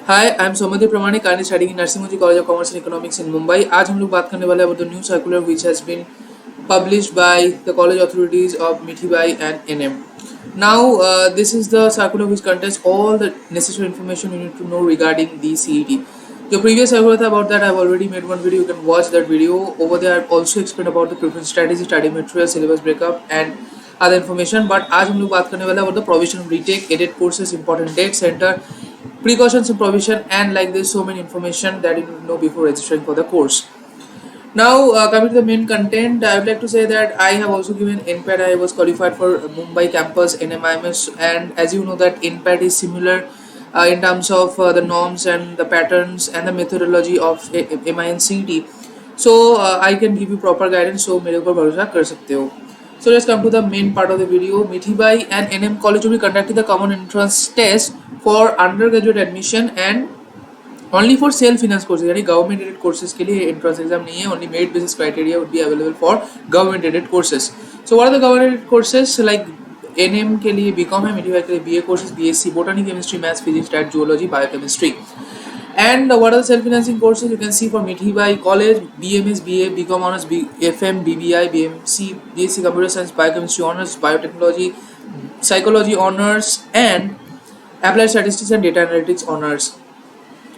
Hi I am सौमदीप प्रमाणिक currently studying in Narsimhaji College of Commerce and Economics in Mumbai. आज हम लोग बात करने वाले हैं about the new circular which has been published by the college authorities of Mithibai and NM. Now this is the circular which contains all the necessary information you need to know regarding the CET. The previous circular था about that I've already made one video. You can watch that video. Over there I've also explained about the preference strategy, study material, syllabus breakup and other information. But आज हम लोग बात करने वाले हैं about the provision of retake, edit courses, important date, center, precautions and provision, and like there's so many information that you need to know before registering for the course. Now coming to the main content, I would like to say that I have also given NPAT. I was qualified for Mumbai campus NMIMS, and as you know that NPAT is similar in terms of the norms and the patterns and the methodology of MINCT. So I can give you proper guidance, so मेरे ऊपर भरोसा कर सकते हो. So let's come to the main part of the video. Mithibai and NM College will be conducting the common entrance test for undergraduate admission and only for self-finance courses. यानी government aided courses के लिए entrance exam नहीं है. Only merit basis criteria would be available for government aided courses. So what are the government aided courses? Like NM के लिए BCom है, Mithibai के लिए BA courses, BSc Botany, Chemistry, Maths, Physics, Stat, Zoology, Biochemistry. And what are the self-financing courses? You can see for Mithibai College, BMS, BA, BCom Honors, BFM, BBI, BMC, BSc Computer Science, Biochemistry Honors, Biotechnology, Psychology Honors, and Applied Statistics and Data Analytics Honors.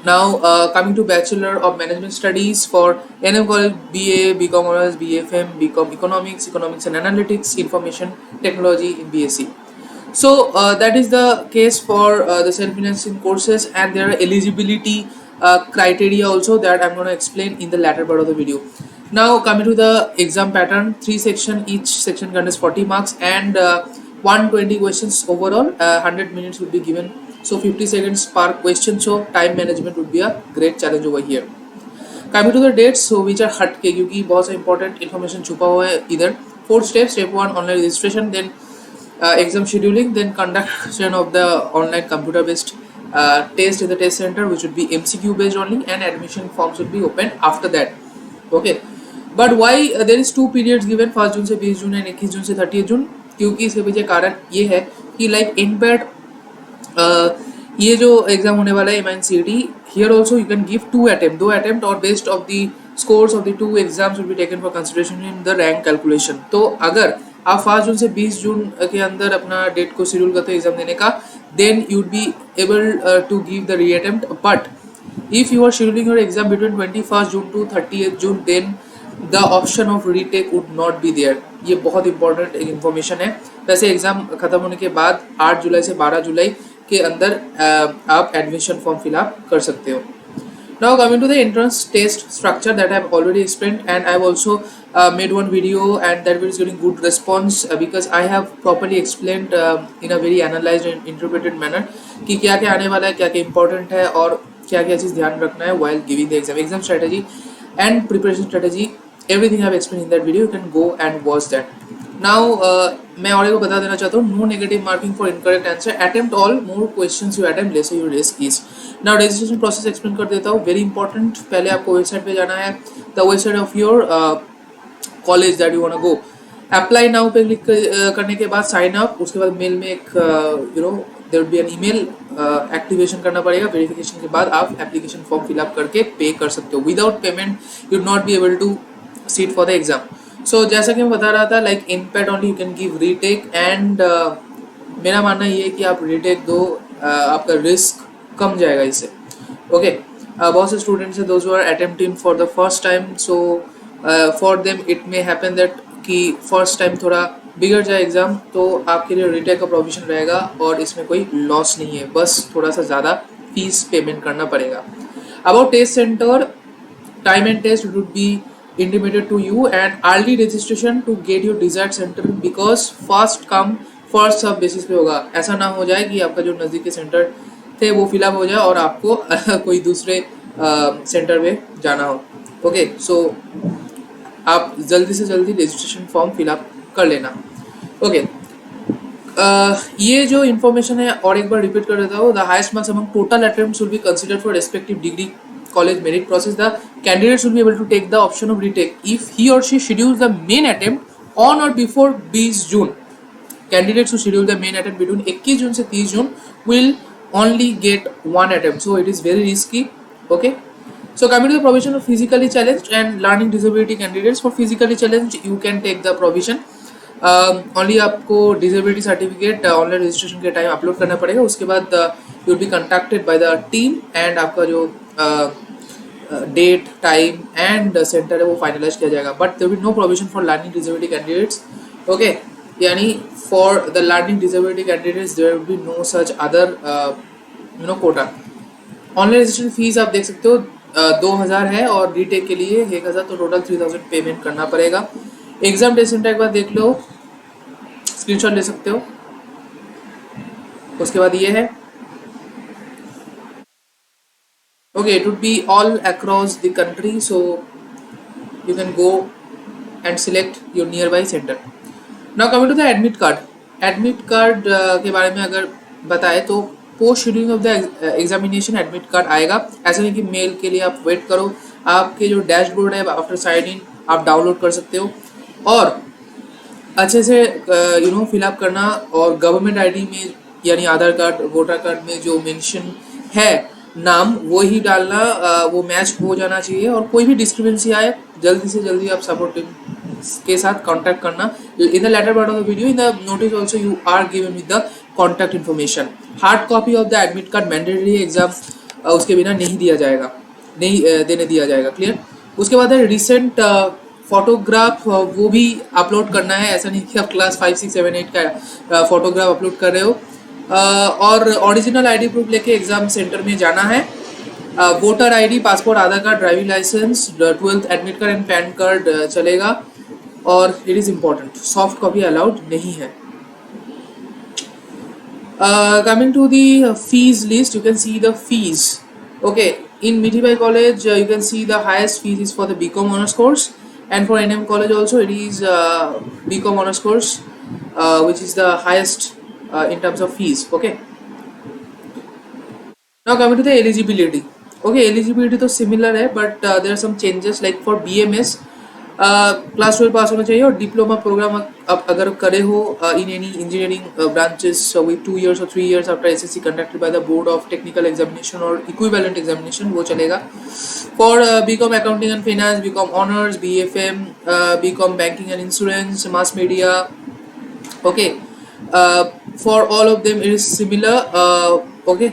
Now coming to Bachelor of Management Studies for NM College, BA, BCom Honors, BFM, BCom Economics, Economics and Analytics, Information Technology in BSc. So that is the case for the self-financing courses, and there are eligibility criteria also that I'm going to explain in the latter part of the video. Now coming to the exam pattern, 3 sections, each section contains 40 marks and 120 questions overall. 100 minutes would be given, so 50 seconds per question, so time management would be a great challenge over here. Coming to the dates, so which are हटके क्योंकि बहुत सा important information छुपा हुआ है इधर. 4 steps. Step 1 online registration, then exam scheduling, then conduction of the online computer based test in the test center, which would be MCQ based only, and admission forms would be open after that. Okay, but why there is 2 periods given, 1 जून से 20 जून and 21 जून से 30 जून? क्योंकि इसके पीछे कारण ये है कि like NPAT ये जो एग्जाम होने वाला है MINCT, here also you can give 2 attempt और based of the scores of the 2 exams will be taken for consideration in the rank calculation. तो अगर आप 1 जून से 20 जून के अंदर अपना डेट को शेड्यूल करते हो एग्जाम देने का, then you would be able to give the re-attempt. But if you are scheduling your exam between 21st June to 30th June, then the option of retake would not be there. ये बहुत important information है. वैसे exam खत्म होने के बाद 8 जुलाई से 12 जुलाई के अंदर आप एडमिशन फॉर्म फिलअप कर सकते हो. Now coming to the entrance test structure that I have already explained, and I have also made one video, and that video is getting good response because I have properly explained in a very analyzed and interpreted manner कि क्या क्या आने वाला है, क्या क्या important है और क्या क्या चीज़ ध्यान रखना है while giving the exam strategy and preparation strategy. Everything I have explained in that video. You can go and watch that. Now मैं और को बता देना चाहता हूँ, no negative marking for incorrect answer. Attempt all, more questions you attempt, lesser your risk is. Now registration process explain कर देता हूँ. Very important. पहले आपको वेबसाइट पे जाना है, the website of your college that you wanna go. Apply now पे click करने के बाद sign up. उसके बाद मेल में एक there will be an email activation करना पड़ेगा. Verification के बाद आप application form fill up करके pay कर सकते हो. Without payment you will not be able to sit for the exam. So जैसा कि मैं बता रहा था, like NPAT only you can give retake, and मेरा मानना ये है कि आप retake दो, आपका risk कम जाएगा इससे. Okay, बहुत से students हैं those who are attempting for the first time, so for them it may happen that कि first time थोड़ा बिगड़ जाए एग्जाम, तो आपके लिए retake का provision रहेगा और इसमें कोई loss नहीं है, बस थोड़ा सा ज़्यादा फीस पेमेंट करना पड़ेगा. About test center, time and test would be intimated to you, and early registration to get your desired center because first come first serve basis पे होगा. ऐसा ना हो जाए कि आपका जो नज़दीक के सेंटर थे वो फिलअप हो जाए और आपको कोई दूसरे सेंटर पे जाना हो. ओके, सो आप जल्दी से जल्दी रजिस्ट्रेशन फॉर्म फिलअप कर लेना. ओके, ये जो इन्फॉर्मेशन है और एक बार रिपीट कर देता हूँ. The highest marks among total attempts will be considered for respective degree college merit process. The candidates will be able to take the option of retake if he or she schedules the main attempt on or before 20 June. Candidates who schedule the main attempt between 21 June से 30 June will only get one attempt, so it is very risky. Okay, so coming to the provision of physically challenged and learning disability candidates. For physically challenged you can take the provision, only आपको disability certificate online registration के time upload करना पड़ेगा. उसके बाद you will be contacted by the team and आपका जो date time and centre है वो फाइनलाइज किया जाएगा. But there will no provision for learning disability candidates. Okay, यानी for the learning disability candidates there will be no such other quota. Online registration fees आप देख सकते हो 2000 है और रीटेक के लिए 1000, तो टोटल 3000 पेमेंट करना पड़ेगा. एग्जाम डेट सेंटर एक बार देख लो, स्क्रीनशॉट ले सकते हो. उसके बाद ये है. Okay, it would be all across the country, so you can go and select your nearby centre. Now coming to the admit card. Admit card के बारे में अगर बताए तो post scheduling of the examination admit card आएगा. ऐसा नहीं कि मेल के लिए आप वेट करो. आपके जो डैशबोर्ड है आफ्टर साइन इन आप डाउनलोड कर सकते हो और अच्छे से फिलअप करना. और गवर्नमेंट आईडी में यानी आधार कार्ड वोटर कार्ड में जो मेंशन है नाम वो ही डालना, वो मैच हो जाना चाहिए. और कोई भी डिस्क्रिपेंसी आए जल्दी से जल्दी आप सपोर्ट टीम के साथ कांटेक्ट करना. In the latter part of the video in the notice also you are given with the contact information. Hard copy of the admit card mandatory exam उसके बिना नहीं दिया जाएगा, नहीं देने दिया जाएगा. क्लियर. उसके बाद है रिसेंट फोटोग्राफ, वो भी अपलोड करना है. ऐसा नहीं कि आप क्लास 5, 6, 7, 8 का फोटोग्राफ अपलोड कर रहे हो. और ओरिजिनल आईडी प्रूफ लेके एग्जाम सेंटर में जाना है. Voter ID, passport, Aadhaar card, driving licence, 12th admit card and PAN card चलेगा. और it is important, soft copy allowed नहीं है. Coming to the fees list, you can see the fees. Okay, in Mithibai College you can see the highest fees is for the BCom honors course, and for NM College also it is BCom honors course, which is the highest in terms of fees. Okay, now coming to the eligibility. Okay, eligibility तो similar है but there are some changes like for BMS class 12 पास होना चाहिए और diploma programme आप अगर करे हो in any engineering branches with 2 years और 3 years after SSC conducted by the board of technical examination और इक्विवेलेंट एग्जामिनेशन वो चलेगा. For BCom accounting and finance, BCom honours, BFM, BCom banking and insurance, mass media. Okay, for all of them it is similar. Okay,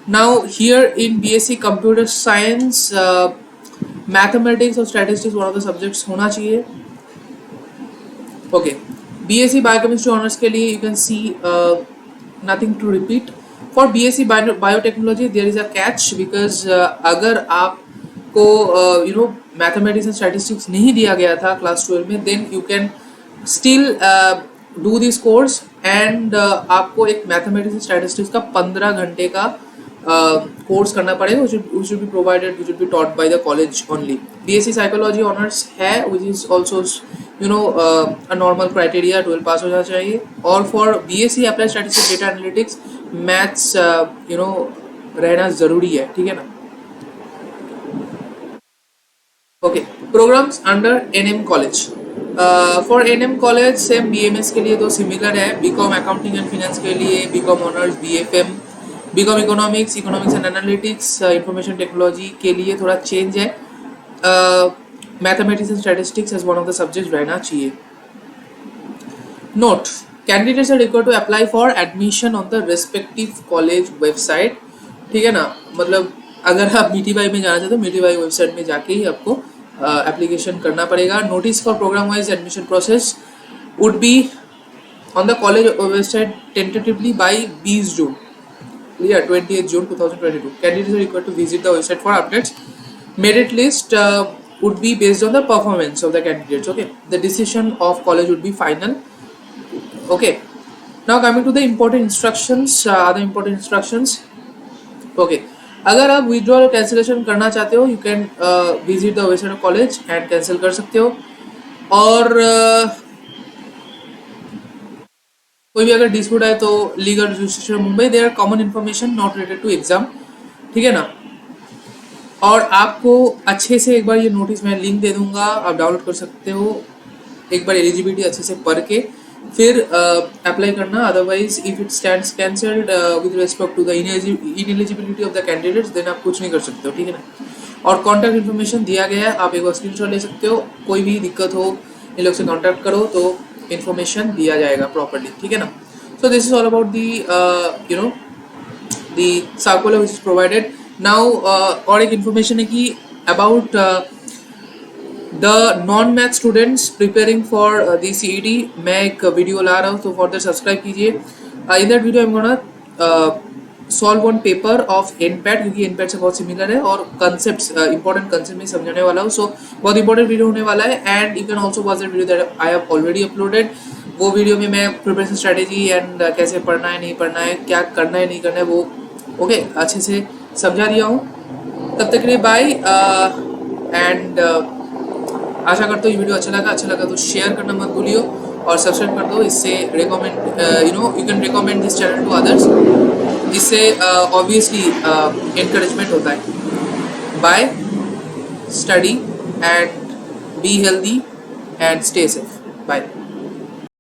now here in BSc computer science mathematics और statistics one of the subjects होना चाहिए. Okay, BSc biochemistry honours के लिए you can see nothing to repeat. For BSc biotechnology there is a catch because अगर आपको mathematics and statistics नहीं दिया गया था क्लास 12 में, then you can still do this course and आपको एक मैथमेटिक्स एंड स्टैटिस्टिक्स का 15 घंटे का कोर्स करना पड़ेगा. which should be provided, which should be taught by the college only. BSc psychology honors है which is also a normal criteria, 12 पास हो जाना चाहिए. और for BSc applied statistics data analytics maths रहना ज़रूरी है. ठीक है ना. Okay, programmes under NM college. For NM college same BMS के लिए तो सिमिलर है. बीकॉम अकाउंटिंग एंड फाइनेंस के लिए BCom honours, BFM, BCom economics and analytics, information technology के लिए थोड़ा चेंज है. Mathematics and statistics as one of the subject रहना चाहिए. Note, candidates are required to apply for admission on the respective college website. ठीक है ना. मतलब अगर आप मिठीबाई में जाना चाहते हो मिठीबाई वेबसाइट में जाके ही आपको एप्लीकेशन करना पड़ेगा. Notice for programme wise admission process would be on the college website tentatively by 20 June. Clear, 28th June 2022. Candidates are required to visit the website for updates. Merit list would be based on the performance of the candidates. Okay, the decision of college would be final. Okay, now coming to the important instructions, other important instructions. Okay, अगर आप withdrawal और cancellation करना चाहते हो you can visit the website of college and cancel कर सकते हो. और कोई भी अगर डिस्प्यूट है तो legal registration Mumbai, there common information not related to exam. ठीक है ना. और आपको अच्छे से एक बार ये नोटिस मैं लिंक दे दूंगा, आप डाउनलोड कर सकते हो. एक बार एलिजिबिलिटी अच्छे से पढ़ के फिर अप्लाई करना, otherwise if it stands cancelled with respect to the ineligibility of the candidates, then आप कुछ नहीं कर सकते हो, ठीक है ना। और कॉन्टैक्ट इन्फॉर्मेशन दिया गया है, आप एक बार स्क्रीनशॉट ले सकते हो, कोई भी दिक्कत हो इन लोग से कॉन्टैक्ट करो तो इन्फॉर्मेशन दिया जाएगा प्रॉपरली, ठीक है ना। So this is all about the you know the circular which is provided now. और एक इन्फॉर्मेशन है कि about the non math students preparing for the CET, मैं एक वीडियो ला रहा हूँ, तो फॉर दैट सब्सक्राइब कीजिए। In that video I am gonna solve one paper of NPAT, क्योंकि एनपैट से बहुत सिमिलर है, और कंसेप्ट्स इंपॉर्टेंट कंसेप्ट में समझाने वाला हूँ। सो बहुत इंपॉर्टेंट वीडियो होने वाला है, and you can also watch that video that I have already uploaded. वो वीडियो में मैं प्रिपरेशन स्ट्रेटेजी एंड कैसे पढ़ना है, नहीं पढ़ना है, क्या करना है, नहीं करना है, वो ओके अच्छे से समझा दिया हूँ। तब तक के लिए बाय, एंड आशा करता हूँ ये वीडियो अच्छा लगा तो शेयर करना मत भूलियो, और सब्सक्राइब कर दो। इससे recommend you can recommend this channel to others, जिससे ऑब्वियसली encouragement होता है। Bye, study and be healthy and stay safe. Bye.